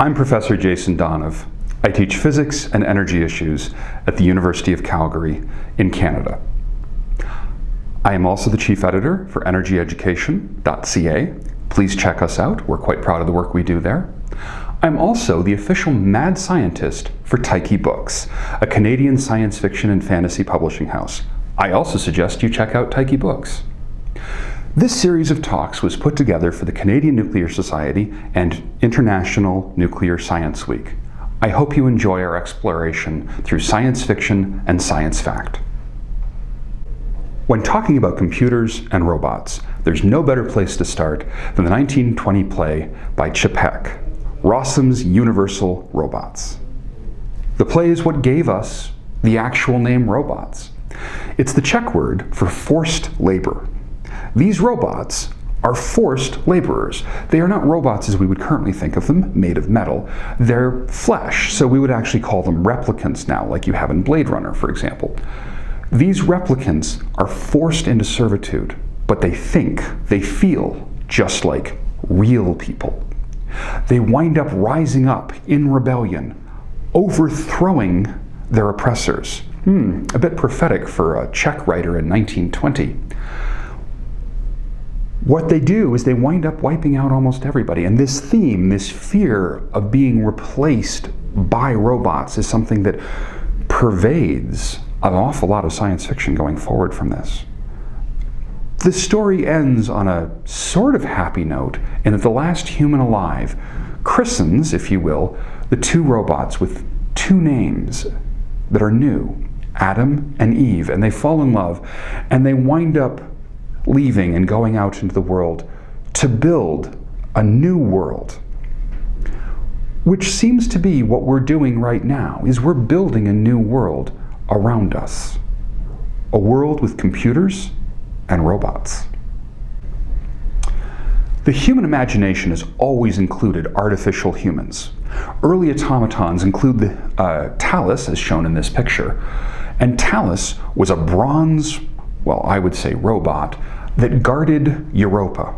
I'm Professor Jason Donoff. I teach physics and energy issues at the University of Calgary in Canada. I am also the chief editor for energyeducation.ca. Please check us out. We're quite proud of the work we do there. I'm also the official mad scientist for Tyche Books, a Canadian science fiction and fantasy publishing house. I also suggest you check out Tyche Books. This series of talks was put together for the Canadian Nuclear Society and International Nuclear Science Week. I hope you enjoy our exploration through science fiction and science fact. When talking about computers and robots, there's no better place to start than the 1920 play by Čapek, Rossum's Universal Robots. The play is what gave us the actual name robots. It's the Czech word for forced labor. These robots are forced laborers. They are not robots as we would currently think of them, made of metal. They're flesh, so we would actually call them replicants now, like you have in Blade Runner, for example. These replicants are forced into servitude, but they think, they feel just like real people. They wind up rising up in rebellion, overthrowing their oppressors. A bit prophetic for a Czech writer in 1920. What they do is they wind up wiping out almost everybody. And this theme, this fear of being replaced by robots, is something that pervades an awful lot of science fiction going forward from this. The story ends on a sort of happy note in that the last human alive christens, if you will, the two robots with two names that are new, Adam and Eve, and they fall in love, and they wind up leaving and going out into the world to build a new world, which seems to be what we're doing right now, is we're building a new world around us. A world with computers and robots. The human imagination has always included artificial humans. Early automatons include the Talus, as shown in this picture, and Talus was a bronze, well, I would say robot, that guarded Europa.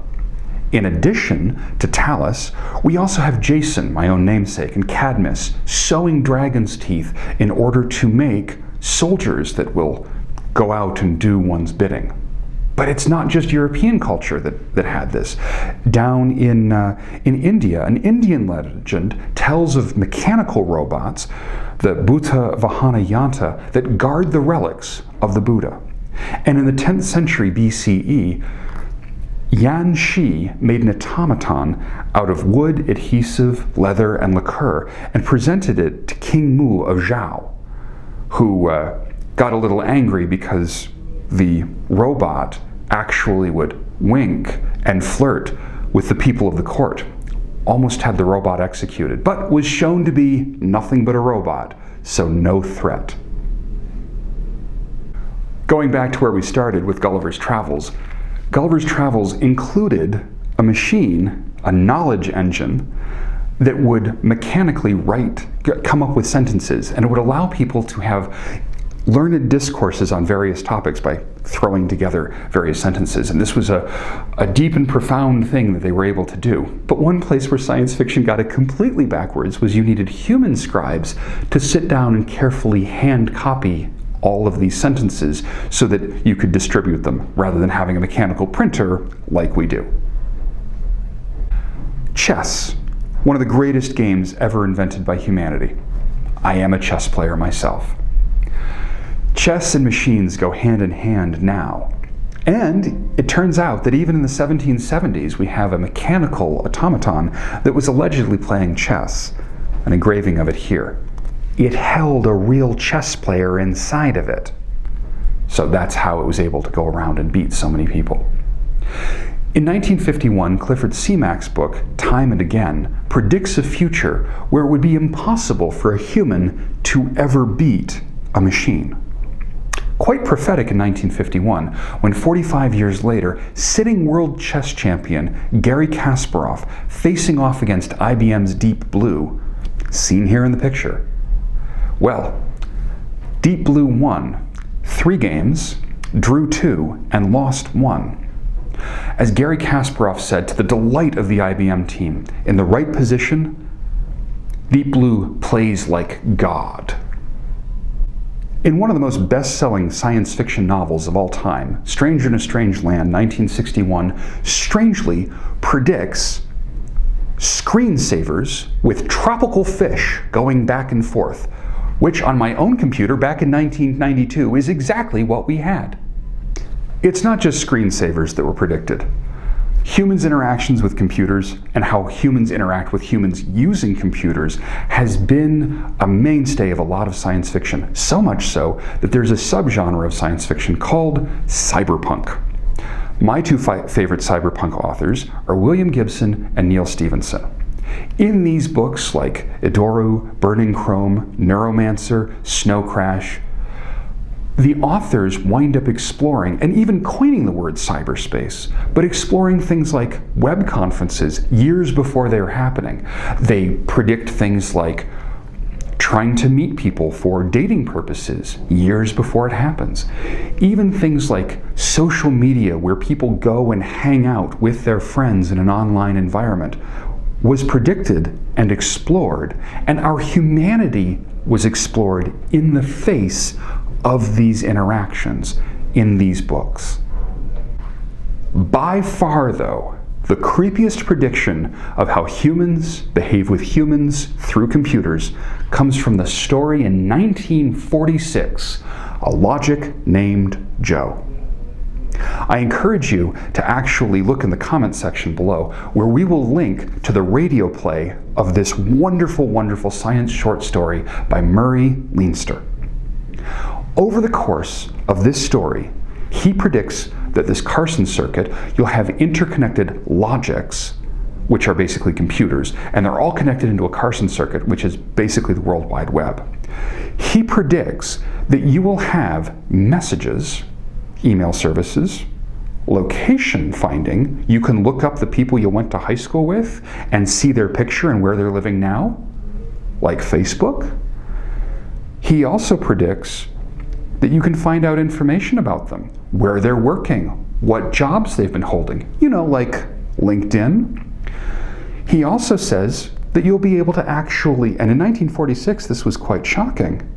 In addition to Talus, we also have Jason, my own namesake, and Cadmus sewing dragon's teeth in order to make soldiers that will go out and do one's bidding. But it's not just European culture that had this. Down in India, an Indian legend tells of mechanical robots, the Bhuta Vahana Yanta, that guard the relics of the Buddha. And in the 10th century BCE, Yan Shi made an automaton out of wood, adhesive, leather, and lacquer, and presented it to King Mu of Zhao, who got a little angry because the robot actually would wink and flirt with the people of the court. Almost had the robot executed, but was shown to be nothing but a robot, so no threat. Going back to where we started with Gulliver's Travels included a machine, a knowledge engine, that would mechanically come up with sentences, and it would allow people to have learned discourses on various topics by throwing together various sentences. And this was a deep and profound thing that they were able to do. But one place where science fiction got it completely backwards was you needed human scribes to sit down and carefully hand copy all of these sentences so that you could distribute them rather than having a mechanical printer like we do. Chess, one of the greatest games ever invented by humanity. I am a chess player myself. Chess and machines go hand in hand now. And it turns out that even in the 1770s, we have a mechanical automaton that was allegedly playing chess, an engraving of it here. It held a real chess player inside of it. So that's how it was able to go around and beat so many people. In 1951, Clifford Seamack's book, Time and Again, predicts a future where it would be impossible for a human to ever beat a machine. Quite prophetic in 1951, when 45 years later, sitting world chess champion Garry Kasparov, facing off against IBM's Deep Blue, seen here in the picture. Well, Deep Blue won 3 games, drew 2, and lost 1. As Garry Kasparov said, to the delight of the IBM team, in the right position, Deep Blue plays like God. In one of the most best-selling science fiction novels of all time, Stranger in a Strange Land, 1961, strangely predicts screensavers with tropical fish going back and forth, which on my own computer back in 1992 is exactly what we had. It's not just screensavers that were predicted. Humans' interactions with computers and how humans interact with humans using computers has been a mainstay of a lot of science fiction, so much so that there's a subgenre of science fiction called cyberpunk. My two favorite cyberpunk authors are William Gibson and Neal Stephenson. In these books like Edoru, Burning Chrome, Neuromancer, Snow Crash, the authors wind up exploring and even coining the word cyberspace, but exploring things like web conferences years before they're happening. They predict things like trying to meet people for dating purposes years before it happens. Even things like social media where people go and hang out with their friends in an online environment was predicted and explored, and our humanity was explored in the face of these interactions in these books. By far, though, the creepiest prediction of how humans behave with humans through computers comes from the story in 1946, A Logic Named Joe. I encourage you to actually look in the comments section below, where we will link to the radio play of this wonderful, wonderful science short story by Murray Leinster. Over the course of this story, he predicts that this Carson circuit, you'll have interconnected logics, which are basically computers, and they're all connected into a Carson circuit, which is basically the World Wide Web. He predicts that you will have messages, email services, location finding. You can look up the people you went to high school with and see their picture and where they're living now, like Facebook. He also predicts that you can find out information about them, where they're working, what jobs they've been holding, like LinkedIn. He also says that you'll be able to actually, and in 1946 this was quite shocking,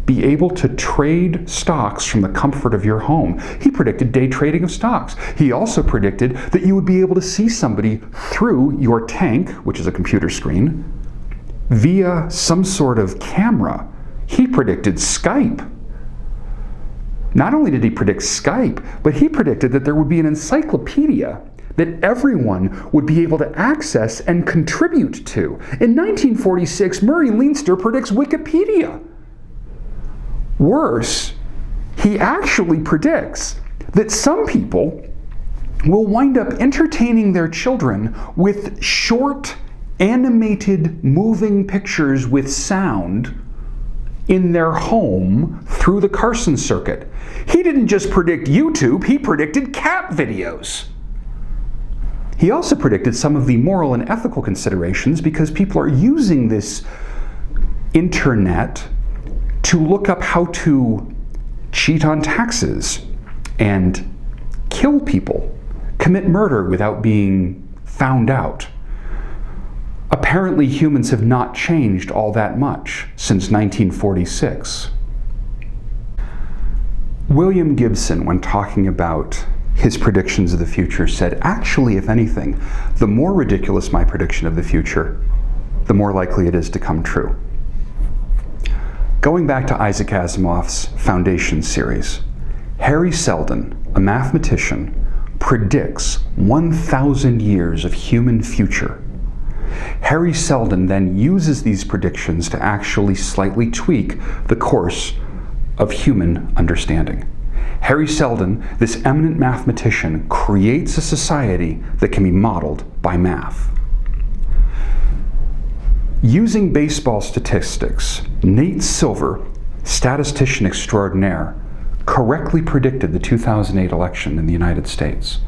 be able to trade stocks from the comfort of your home. He predicted day trading of stocks. He also predicted that you would be able to see somebody through your tank, which is a computer screen, via some sort of camera. He predicted Skype. Not only did he predict Skype, but he predicted that there would be an encyclopedia that everyone would be able to access and contribute to. In 1946, Murray Leinster predicts Wikipedia. Worse, he actually predicts that some people will wind up entertaining their children with short, animated, moving pictures with sound in their home through the Carson circuit. He didn't just predict YouTube, he predicted cat videos. He also predicted some of the moral and ethical considerations because people are using this internet to look up how to cheat on taxes and kill people, commit murder without being found out. Apparently, humans have not changed all that much since 1946. William Gibson, when talking about his predictions of the future, said, actually, if anything, the more ridiculous my prediction of the future, the more likely it is to come true. Going back to Isaac Asimov's Foundation series, Hari Seldon, a mathematician, predicts 1,000 years of human future. Hari Seldon then uses these predictions to actually slightly tweak the course of human understanding. Hari Seldon, this eminent mathematician, creates a society that can be modeled by math. Using baseball statistics, Nate Silver, statistician extraordinaire, correctly predicted the 2008 election in the United States.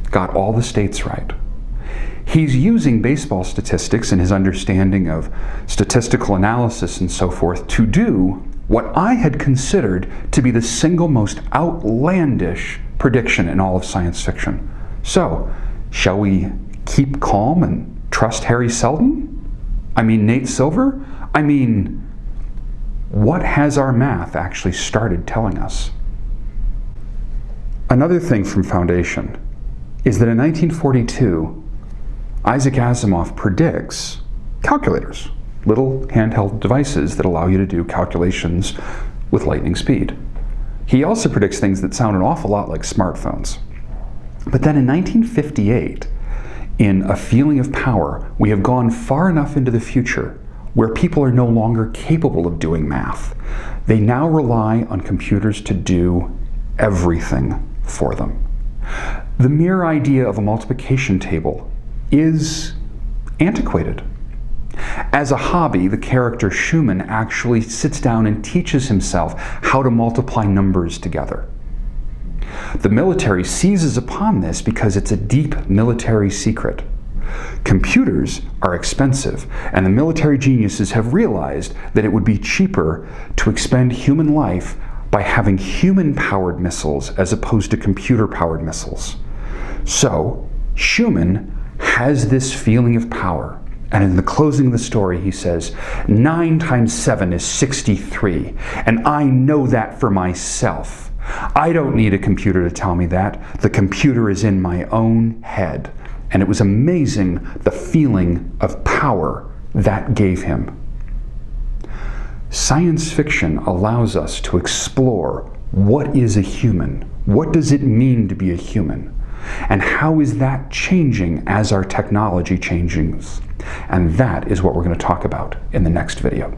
Got all the states right. He's using baseball statistics and his understanding of statistical analysis and so forth to do what I had considered to be the single most outlandish prediction in all of science fiction. So, shall we keep calm and trust Hari Seldon? I mean Nate Silver? I mean, what has our math actually started telling us? Another thing from Foundation is that in 1942, Isaac Asimov predicts calculators, little handheld devices that allow you to do calculations with lightning speed. He also predicts things that sound an awful lot like smartphones. But then in 1958, in A Feeling of Power, we have gone far enough into the future where people are no longer capable of doing math. They now rely on computers to do everything for them. The mere idea of a multiplication table is antiquated. As a hobby, the character Schumann actually sits down and teaches himself how to multiply numbers together. The military seizes upon this because it's a deep military secret. Computers are expensive, and the military geniuses have realized that it would be cheaper to expend human life by having human-powered missiles as opposed to computer-powered missiles. So, Schumann has this feeling of power. And in the closing of the story, he says, 9 times 7 is 63, and I know that for myself. I don't need a computer to tell me that. The computer is in my own head. And it was amazing the feeling of power that gave him. Science fiction allows us to explore what is a human? What does it mean to be a human? And how is that changing as our technology changes? And that is what we're going to talk about in the next video.